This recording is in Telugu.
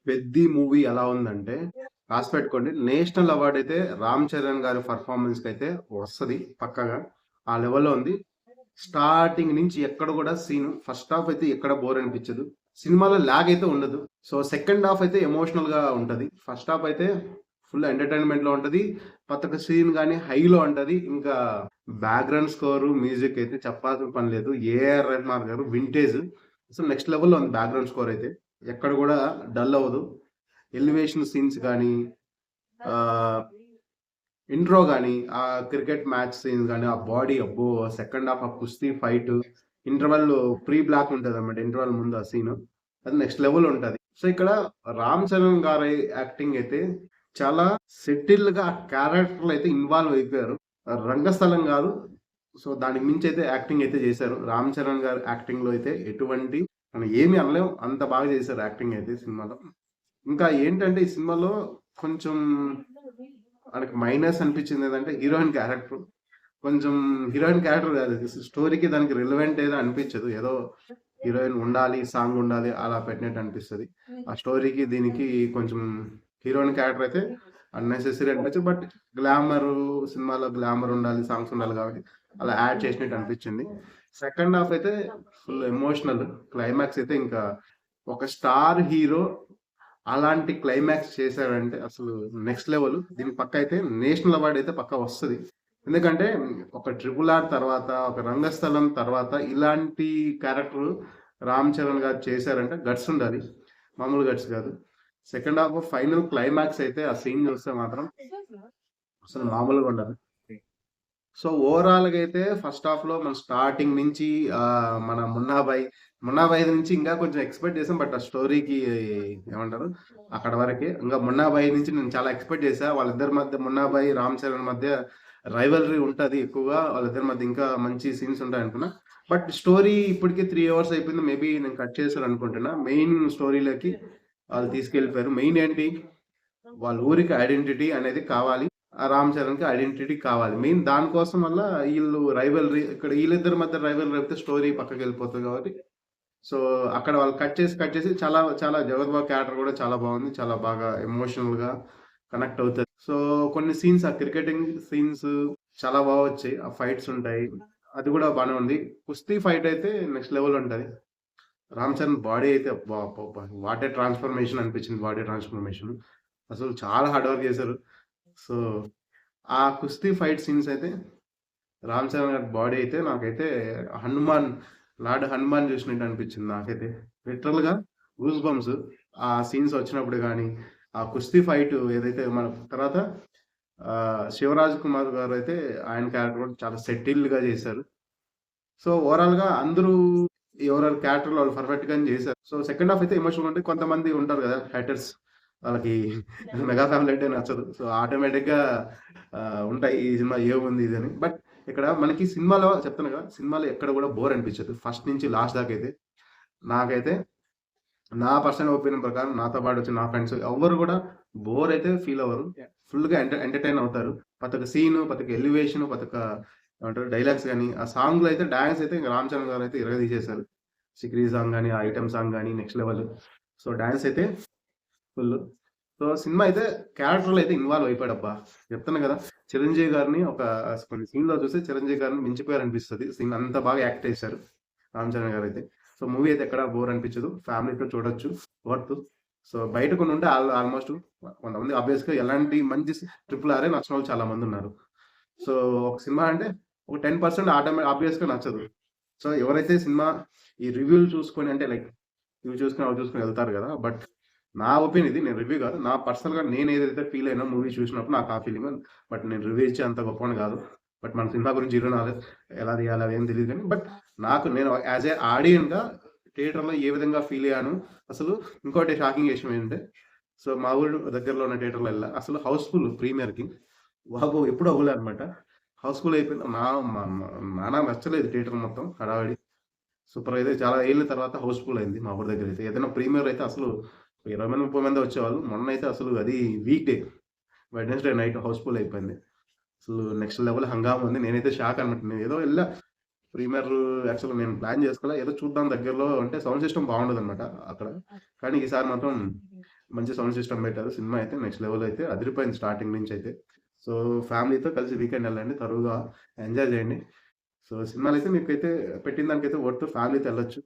'పెద్ది' మూవీ ఎలా ఉందంటే రాసి పెట్టుకోండి. నేషనల్ అవార్డ్ అయితే 'రామ్ చరణ్' గారి పెర్ఫార్మన్స్‌కైతే వస్తది పక్కాగా. ఆ లెవెల్‌లో ఉంది. స్టార్టింగ్ నుంచి ఎక్కడ గూడా సీను ఫస్ట్ హాఫ్ అయితే ఎక్కడ బోర్ అనిపించదు. సినిమాలో లాగ్ అయితే ఉండదు. సో, సెకండ్ హాఫ్ అయితే ఎమోషనల్‌గా ఉంటది. ఫస్ట్ హాఫ్ అయితే ఫుల్ ఎంటర్‌టైన్‌మెంట్‌లో ఉంటది. ప్రతి ఒక్క సీన్ గాని హైలో ఉంటది. ఇంకా బ్యాక్‌గ్రౌండ్ స్కోరు, మ్యూజిక్ అయితే చెప్పాల్సిన పని లేదు. ఏఆర్ రెహమాన్ గారు వింటేజ్ అసలు నెక్స్ట్ లెవెల్‌లో ఉంది బ్యాక్‌గ్రౌండ్ స్కోర్ అయితే. ఎక్కడ గూడా డల్ అవ్వదు. ఎలివేషన్ సీన్స్ గాని ఆహ్, ఇంట్రో గాని, ఆ క్రికెట్ మ్యాచ్ సీన్ గాని, ఆ బాడీ అబ్బో! సెకండ్ హాఫ్ ఆ కుస్తీ ఫైట్ ఇంటర్వల్ ప్రీ బ్లాక్ ఉంటదన్నమాట. ఇంటర్వల్ ముందు ఆ సీను. అది నెక్స్ట్ లెవెల్ ఉంటది. సో, ఇక్కడ 'రామ్ చరణ్' గారి యాక్టింగ్ అయితే చాలా సెటిల్‌గా ఆ క్యారెక్టర్‌లో అయితే ఇన్వాల్వ్ అయిపోయారు. రంగస్థలం గాదు. సో, దానికి మించి అయితే యాక్టింగ్ అయితే చేశారు. 'రామ్ చరణ్' గారి యాక్టింగ్‌లో అయితే ఎటువంటి మనం ఏమి అనలేం. అంత బాగా చేశారు యాక్టింగ్ అయితే సినిమాలో. ఇంకా ఏంటంటే ఈ సినిమాలో కొంచెం మనకి మైనస్ అనిపించిందేంటంటే హీరోయిన్ క్యారెక్టర్. కొంచెం హీరోయిన్ క్యారెక్టర్ కాదు. స్టోరీకి దానికి రిలవెంట్ ఏదో అనిపించదు. ఏదో హీరోయిన్ ఉండాలి, సాంగ్ ఉండాలి అలా పెట్టినట్టు అనిపిస్తది. ఆ స్టోరీకి దీనికి కొంచెం హీరోయిన్ క్యారెక్టర్ అయితే అన్నెసెసరీ అనిపించదు. బట్ గ్లామరు సినిమాలో గ్లామర్ ఉండాలి, సాంగ్స్ ఉండాలి కాబట్టి అలా యాడ్ చేసినట్టు అనిపించింది. సెకండ్ హాఫ్ అయితే ఫుల్ ఎమోషనల్. క్లైమాక్స్ అయితే ఇంకా ఒక స్టార్ హీరో అలాంటి క్లైమాక్స్ చేశాడంటే అసలు నెక్స్ట్ లెవెల్. దీనికి పక్కా అయితే నేషనల్ అవార్డ్ అయితే పక్కా వస్తది. ఎందుకంటే ఒక 'ట్రిపుల్ ఆర్' తర్వాత, ఒక 'రంగస్థలం' తర్వాత ఇలాంటి క్యారెక్టర్ 'రామ్ చరణ్' గారు చేశారంటే గట్స్ ఉండాలి. మామూలు గట్స్ కాదు. సెకండ్ హాఫ్ ఫైనల్ క్లైమాక్స్ అయితే ఆ సీన్ చూస్తే మాత్రం అసలు మామూలుగా ఉండదు. సో, ఓవరాల్‌గా అయితే ఫస్ట్ హాఫ్‌లో మనం స్టార్టింగ్ నుంచి మన 'మున్నాభాయ్' నుంచి ఇంకా కొంచెం ఎక్స్‌పెక్ట్ చేసాం. బట్ ఆ స్టోరీకి ఏమంటారు? అక్కడ వరకే. ఇంగా 'మున్నాభాయ్' నుంచి నేను చాలా ఎక్స్‌పెక్ట్ చేశా. వాళ్ళిద్దరి మధ్య 'మున్నాభాయ్', 'రామ్ చరణ్' మధ్య రైవల్రీ ఉంటది ఎక్కువగా. వాళ్ళిద్దరి మధ్య ఇంకా మంచి సీన్స్ ఉంటాయనుకున్నా. బట్ స్టోరీ ఇప్పటికే 3 అవర్స్ అయిపోయింది. మేబీ నేను కట్ చేశారనుకుంటున్నా. మెయిన్ స్టోరీలోకి వాళ్ళు తీసుకెళ్ళిపోయారు. మెయిన్ ఏంటి? వాళ్ళ ఊరికి ఐడెంటిటీ అనేది కావాలి. ఆ 'రామ్ చరణ్‌కి' ఐడెంటిటీ కావాలి. మెయిన్ దానికోసం వల్ల ఈళ్ళు రైవల్రీ ఇక్కడ ఈళ్ళిద్దరి మధ్య రైవల్రీ అయితే స్టోరీ పక్కకెళ్ళిపోతది కాబట్టి, సో, అక్కడ వాళ్ళు కట్ చేసి చాలా చాలా 'జగత్ బాబు' క్యారెక్టర్ కూడా చాలా బాగుంది. చాలా బాగా ఎమోషనల్‌గా కనెక్ట్ అవుతది. సో, కొన్ని సీన్స్ ఆ క్రికెటింగ్ సీన్స్ చాలా బా వచ్చాయి. ఆ ఫైట్స్ ఉంటాయి. అది కూడా బానే ఉంది. కుస్తీ ఫైట్ అయితే నెక్స్ట్ లెవెల్ ఉంటది. 'రామ్ చరణ్' బాడీ అయితే అబ్బా! అబ్బబ్బా! వాట్ ఏ ట్రాన్స్‌ఫర్మేషన్ అనిపించింది. Body transformation. అసలు చాలా హార్డ్ వర్క్ చేశారు. సో, ఆ కుస్తీ ఫైట్ సీన్స్ అయితే 'రామ్ చరణ్' గారి బాడీ అయితే నాకైతే హనుమాన్, లార్డ్ హనుమాన్ చూసినట్టు అనిపించింది నాకైతే. లిటరల్‌గా గూస్ బంప్స్ ఆ సీన్స్ వచ్చినప్పుడు గాని, ఆ కుస్తీ ఫైట్ ఏదైతే మన తర్వాత 'శివరాజ్ కుమార్' గారైతే ఆయన క్యారెక్టర్ కూడా చాలా సెటిల్డ్‌గా చేశారు. సో, ఓవరాల్‌గా అందరూ ఎవరెవరి క్యారెక్టర్‌లు వాళ్ళు పర్ఫెక్ట్‌గానే చేశారు. సో, సెకండ్ హాఫ్ అయితే ఎమోషనల్‌గా ఉంటది. కొంతమంది ఉంటారు గదా! హేటర్స్. వాళ్ళకి మెగా ఫ్యామిలీ అంటే నచ్చదు. సో, ఆటోమేటిక్‌గా ఉంటాయి. ఈ సినిమా ఏముంది ఇదని. బట్ ఇక్కడ మనకి సినిమాలో చెప్తున్నా గదా! సినిమాలో ఎక్కడ గూడా బోర్ అనిపించదు. ఫస్ట్ నుంచి లాస్ట్ దాకైతే. నాకైతే నా పర్సనల్ ఒపీనియన్ ప్రకారం నాతో పాటు వచ్చిన నా ఫ్రెండ్స్ ఎవ్వరు గూడా బోర్ అయితే ఫీల్ అవ్వరు. ఫుల్‌గా ఎంటర్‌టైన్ అవుతారు. ప్రతొక్క సీను, ప్రతొక్క ఎలివేషన్, ప్రతొక్క ఏమంటారు డైలాగ్స్ గాని, ఆ సాంగ్‌లో అయితే డాన్స్ అయితే ఇంక 'రామ్ చరణ్' గారైతే ఇరగదీసేశారు. 'సికిరి' సాంగ్ గాని, ఆ ఐటెమ్ సాంగ్ గాని నెక్స్ట్ లెవెల్. సో, డాన్స్ అయితే ఫుల్లు. సో, సినిమా అయితే క్యారెక్టర్‌లో అయితే ఇన్వాల్వ్ అయిపోయాడబ్బా! చెప్తున్నా గదా! చిరంజీవి గారిని ఒక కొన్ని సీన్‌లో చూస్తే చిరంజీవి గారిని మించిపోయారనిపిస్తది. సీన్ అంత బాగా యాక్ట్ చేశారు 'రామ్ చరణ్' గారైతే. సో, మూవీ అయితే ఎక్కడ బోర్ అనిపించదు. ఫ్యామిలీతో చూడొచ్చు. వర్త్. సో, బయట కొనుంటే ఆల్‌మోస్ట్ కొంతమంది ఆబ్వియస్‌గా ఎలాంటి మంచి 'ట్రిపుల్ ఆరే' నచ్చనోళ్ళు చాలా మందున్నారు. సో, ఒక సినిమా అంటే ఒక 10% ఆబ్వియస్‌గా నచ్చదు. సో, ఎవరైతే సినిమా ఈ రివ్యూలు చూసుకొని అంటే లైక్ ఇవి చూసుకొని, అవి చూసుకొని ఎళ్తారు గదా! బట్ నా ఒపీనియన్ ఇది. నేను రివ్యూ గాదు. నా పర్సనల్‌గా నేనేదైతే ఫీల్ అయినో మూవీ చూసినప్పుడు నాకు ఆ ఫీలింగ్. బట్ నేను రివ్యూ ఇచ్చే అంత గొప్పోడిని గాదు. బట్ మన సినిమా గురించి జీరో నాలెడ్జ్. ఎలా తీయాలి అవేం తెలీదు గానీ, బట్ నేను యాస్ ఎ ఆడియన్‌గా థియేటర్‌లో ఏ విధంగా ఫీల్ అయ్యాను. అసలు ఇంకోటి షాకింగ్ విషయం ఏంటంటే, సో, మా ఊరు దగ్గరలో ఉన్న థియేటర్‌లో ఎళ్ళా. అసలు హౌస్‌ఫుల్ ప్రీమియర్‌కి. బాబు ఎప్పుడు అవ్వలే అన్నమాట. హౌస్‌ఫుల్ అయిపోయింది. నా మ మ నాన్నకి నచ్చలేదు థియేటర్ మొత్తం హడావిడి. సూపర్‌గా అయితే చాలా ఏళ్ల తర్వాత హౌస్‌ఫుల్ అయింది మా ఊరి దగ్గరైతే. ఏదైనా ప్రీమియర్ అయితే అసలు 20 మంది, 30 మందే వచ్చేవాళ్ళు. మొన్నైతే అసలు అది week day. Wednesday night housefull అయిపోయింది. అసలు నెక్స్ట్ లెవెల్ హంగామా ఉంది. నేనైతే షాక్ అన్నమాట. నేనేదో ఎళ్ళా ప్రీమియర్ యాక్చువల్‌గా నేను ప్లాన్ చేసుకోలే. ఏదో చూద్దాం దగ్గరలో అంటే సౌండ్ సిస్టమ్ బాగుండదన్నమాట అక్కడ. కానీ ఈసారి మాత్రం మంచి సౌండ్ సిస్టమ్ పెట్టారు. సినిమా అయితే నెక్స్ట్ లెవెల్ అయితే అదిరిపోయింది స్టార్టింగ్ నుంచి అయితే. సో, ఫ్యామిలీతో కలిసి వీకెండ్ ఎళ్ళండి. తరువుగా ఎంజాయ్ చేయండి. సో, సినిమాలైతే మీకైతే పెట్టిన దానికైతే వర్త్ ఫ్యామిలీతో ఎళ్ళొచ్చు.